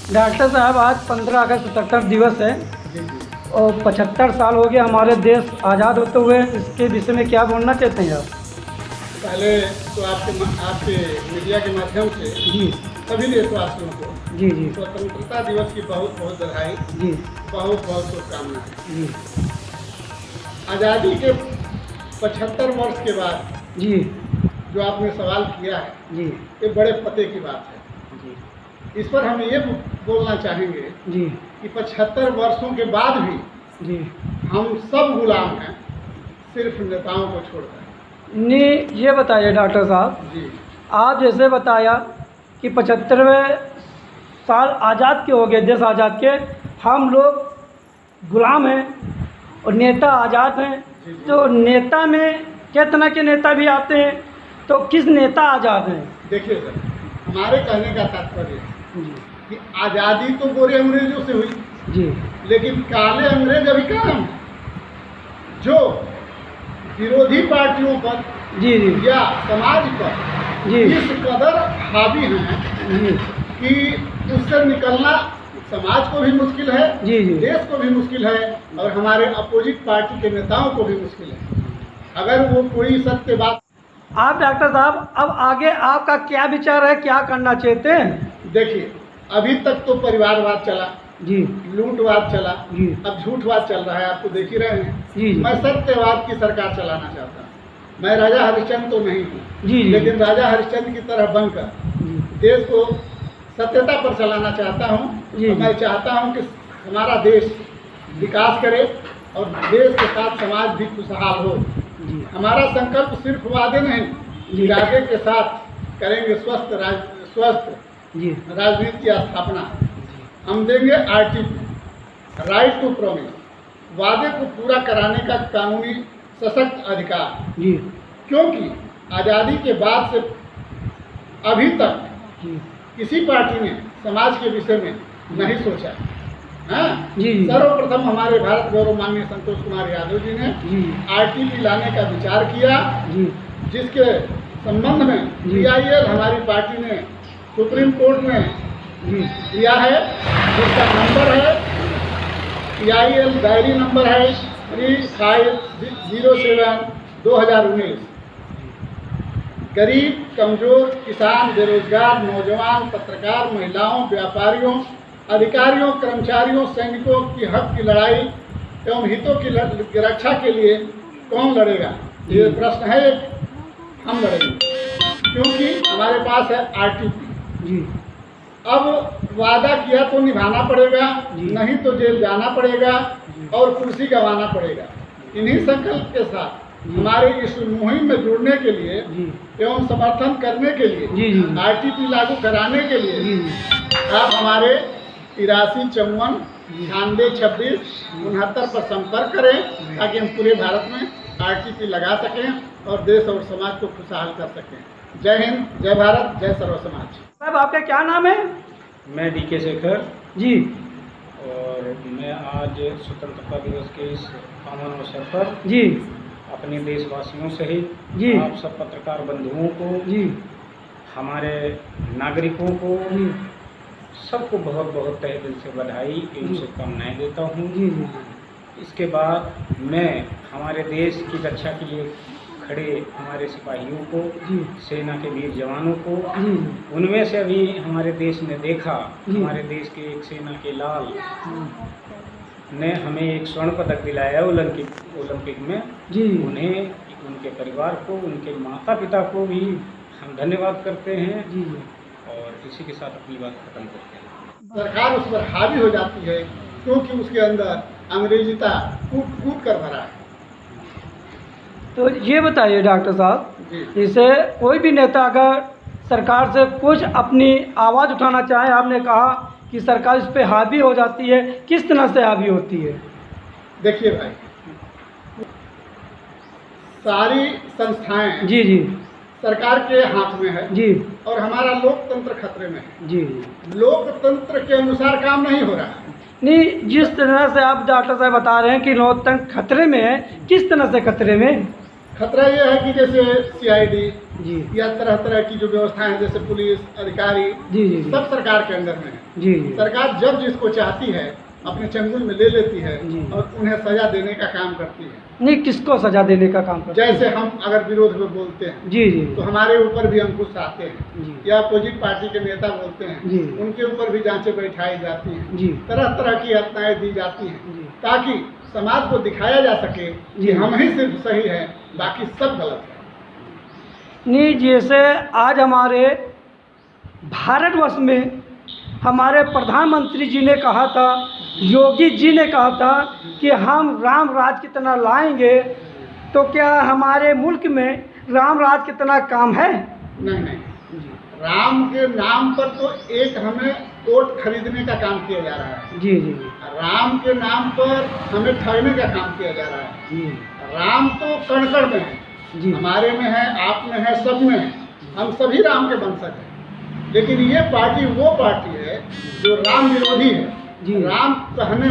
Doctor साहब, आज 15 अगस्त स्वतंत्रता दिवस है जी जी। और 75 साल हो गए हमारे देश आज़ाद होते हुए। इसके विषय में क्या बोलना चाहते हैं आप? पहले तो आपके मीडिया के माध्यम से जी सभी देशवासियों को जी जी स्वतंत्रता दिवस की बहुत बहुत बधाई, जी बहुत बहुत शुभकामनाएं। जी आज़ादी के 75 वर्ष के बाद जी जो आपने सवाल किया है, जी ये बड़े पते की बात है। जी इस पर हम ये बोलना चाहेंगे जी कि 75 वर्षों के बाद भी जी हम सब गुलाम हैं, सिर्फ नेताओं को छोड़कर। नहीं, ये बताइए डॉक्टर साहब, जी आप जैसे बताया कि 75वें साल आज़ाद के हो गए, देश आज़ाद के, हम लोग गुलाम हैं और नेता आज़ाद हैं। जी जी। तो नेता में क्या तरह के नेता भी आते हैं, तो किस नेता आज़ाद हैं? देखिए सर, हमारे कहने का तात्पर्य है जी कि आज़ादी तो गोरे अंग्रेजों से हुई, जी लेकिन काले अंग्रेज अभी कहाँ हैं? जो विरोधी पार्टियों पर जी जी या समाज पर जी इस कदर हावी हैं जी कि उससे निकलना समाज को भी मुश्किल है, जी जी देश को भी मुश्किल है और हमारे अपोजिट पार्टी के नेताओं को भी मुश्किल है। अगर वो कोई सत्य बात। आप डॉक्टर साहब, अब आगे आपका क्या विचार है, क्या करना चाहते हैं? देखिए, अभी तक तो परिवारवाद चला, जी लूटवाद चला, जी अब झूठवाद चल रहा है, आपको देख ही रहे हैं। जी जी मैं सत्यवाद की सरकार चलाना चाहता हूँ। मैं राजा हरिश्चंद्र तो नहीं हूँ, जी जी लेकिन राजा हरिश्चंद्र की तरह बनकर जी देश को सत्यता पर चलाना चाहता हूँ। जी। और मैं चाहता हूँ कि हमारा देश विकास करे और देश के साथ समाज भी खुशहाल हो। जी हमारा संकल्प सिर्फ वादे नहीं, जी। इरादे के साथ करेंगे स्वस्थ जी राजनीति की स्थापना। हम देंगे RTP, राइट टू प्रॉमिस, वादे को पूरा कराने का कानूनी सशक्त अधिकार। जी क्योंकि आज़ादी के बाद से अभी तक जी किसी पार्टी ने समाज के विषय में नहीं सोचा। हाँ, जी जी सर्वप्रथम हमारे भारत गौरव माननीय संतोष कुमार यादव जी ने जी RTP लाने का विचार किया, जी जिसके संबंध में जी। PIL हमारी पार्टी ने सुप्रीम कोर्ट में जी दिया है, जिसका नंबर है PIL डायरी नंबर है 3507/2019। गरीब, कमजोर, किसान, बेरोजगार, नौजवान, पत्रकार, महिलाओं, व्यापारियों, अधिकारियों, कर्मचारियों, सैनिकों की हक की लड़ाई एवं हितों की रक्षा के लिए कौन लड़ेगा? ये प्रश्न है। हम लड़ेंगे क्योंकि हमारे पास है RTP। जी अब वादा किया तो निभाना पड़ेगा, जी। नहीं तो जेल जाना पड़ेगा और कुर्सी गंवाना पड़ेगा। इन्हीं संकल्प के साथ हमारे इस मुहिम में जुड़ने के लिए जी एवं समर्थन करने के लिए, जी जी RTP लागू कराने के लिए जी आप हमारे 8354 9826 69 पर संपर्क करें, ताकि हम पूरे भारत में RTP लगा सकें और देश और समाज को खुशहाल कर सकें। जय हिंद, जय भारत, जय सर्व समाज। साहब, आपका क्या नाम है? मैं DK शेखर जी और मैं आज स्वतंत्रता दिवस के इस पावन अवसर पर जी अपने देशवासियों सहित जी। आप सब पत्रकार बंधुओं को, जी हमारे नागरिकों को, जी सबको बहुत बहुत तहे दिल से बधाई एवं जी। शुभकामनाएं देता हूँ। जी जी इसके बाद मैं हमारे देश की रक्षा के लिए खड़े हमारे सिपाहियों को, जी सेना के वीर जवानों को, जी उनमें से अभी हमारे देश ने देखा, जी। हमारे देश के एक सेना के लाल ने हमें एक स्वर्ण पदक दिलाया ओलंपिक में। जी उन्हें, उनके परिवार को, उनके माता पिता को भी हम धन्यवाद करते हैं जी और इसी के साथ अपनी बात खत्म करते हैं। सरकार उस पर हावी हो जाती है क्योंकि उसके अंदर अंग्रेजिता कूट कूट कर भरा है। तो ये बताइए डॉक्टर साहब, जी। जैसे कोई भी नेता अगर सरकार से कुछ अपनी आवाज़ उठाना चाहे, आपने कहा कि सरकार इस पे हावी हो जाती है, किस तरह से हावी होती है? देखिए भाई, सारी संस्थाएं जी जी सरकार के हाथ में है जी और हमारा लोकतंत्र खतरे में है। जी लोकतंत्र के अनुसार काम नहीं हो रहा है। नहीं, जिस तरह से आप डॉक्टर साहब बता रहे हैं कि लोकतंत्र खतरे में है, किस तरह से खतरे में? खतरा ये है कि जैसे CID जी या तरह तरह की जो व्यवस्थाएं हैं, जैसे पुलिस अधिकारी, जी जी जी सब सरकार के अंडर में है। जी जी सरकार जब जिसको चाहती है अपने चंगुल में ले लेती है जी। और उन्हें सजा देने का काम करती है। नहीं, किसको सजा देने का काम करते हैं? जैसे हम अगर विरोध में बोलते हैं जी जी तो हमारे ऊपर भी अंकुश आते हैं, जी या अपोजिट पार्टी के नेता बोलते हैं जी। उनके ऊपर भी जांचें बैठाई जाती हैं, जी तरह तरह की हत्याएं दी जाती हैं, जी ताकि समाज को दिखाया जा सके जी। कि हम ही सिर्फ सही हैं, बाकी सब गलत है। नहीं, जैसे आज हमारे भारतवर्ष में हमारे प्रधानमंत्री जी ने कहा था, योगी जी ने कहा था कि हम राम राज कितना लाएंगे, तो क्या हमारे मुल्क में राम राज कितना काम है? नहीं, राम के नाम पर तो एक हमें वोट खरीदने का काम किया जा रहा है। जी जी राम के नाम पर हमें ठगने का काम किया जा रहा है। जी राम तो कण कण में है, जी हमारे में है, आप में है, सब में है। हम सभी राम के वंशज हैं। लेकिन ये पार्टी वो पार्टी है जो राम विरोधी है। जी। राम कहने